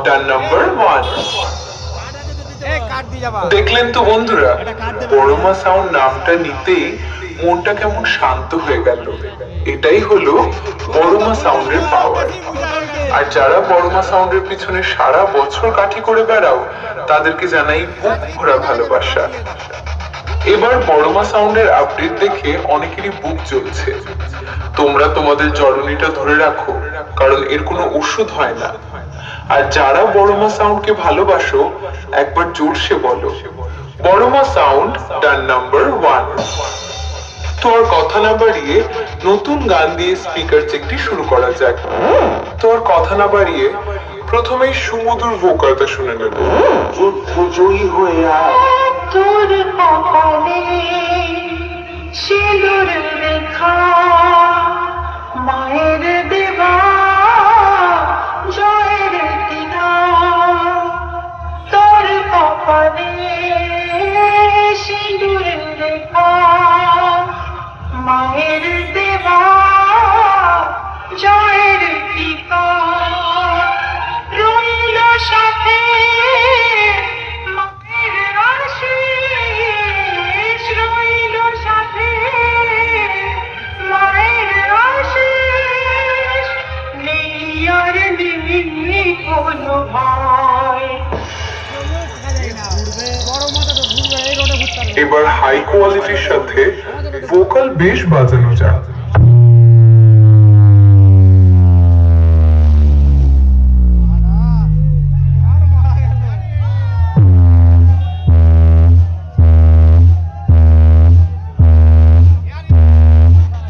Turn number 1। দেখলেন তো বন্ধুরা, বড়মা সাউন্ড নামটা নিতেই মনটা কেমন শান্ত হয়ে গেল। এটাই হলো বড়মা সাউন্ডের পাওয়ার। আর যারা বড়মা সাউন্ডের পিছনে সারা বছর কাঠি করে বেড়াও, তাদেরকে জানাই বুক ভরা ভালোবাসা। এবার বড়মা সাউন্ডের আপডেট দেখে অনেকেরই বুক জ্বলছে। তোমরা তোমাদের জরুরিটা ধরে রাখো, কারণ এর কোনো ওষুধ হয় না। আর যারা বড়মা সাউন্ডকে ভালোবাসো, একবার জোরসে বলো, বড়মা সাউন্ড টার্ন নাম্বার 1। তো আর কথা না বাড়িয়ে নতুন গান দিয়ে স্পিকার চেকটি শুরু করা যাক। তো আর কথা না বাড়িয়ে প্রথমেই সুমধুর ভোকালটা শুনে নেব। জয়ী হয়ে তোর কপালে সিঁদুর রেখা, মায়ের দেবা জয়ের টিকা। তোর কপালে সিঁদুর রেখা, মায়ের দেবা জয়ের টিকা। রইল সাথে এবার হাই কোয়ালিটির সাথে ভোকাল বেশ বাজানো যাক।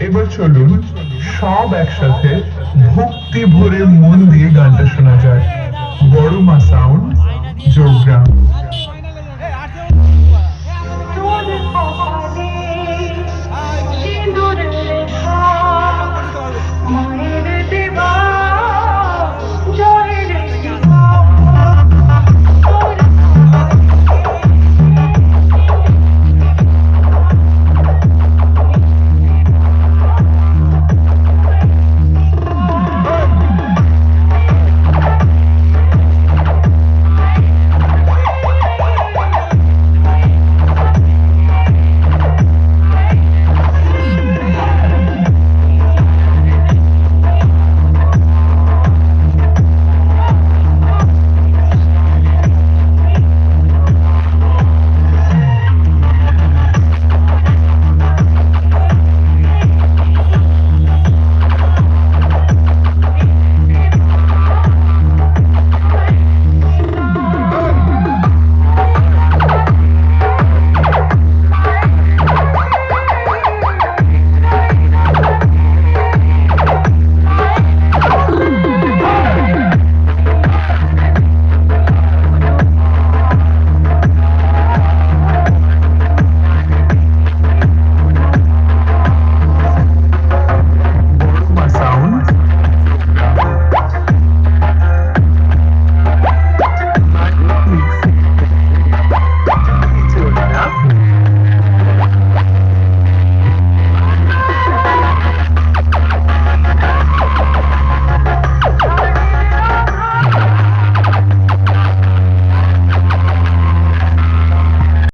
এবার চলুন সব একসাথে ভক্তি ভরে মন দিয়ে গানটা শোনা যায়। বড়মা সাউন্ড, যোগগ্রাম। তোর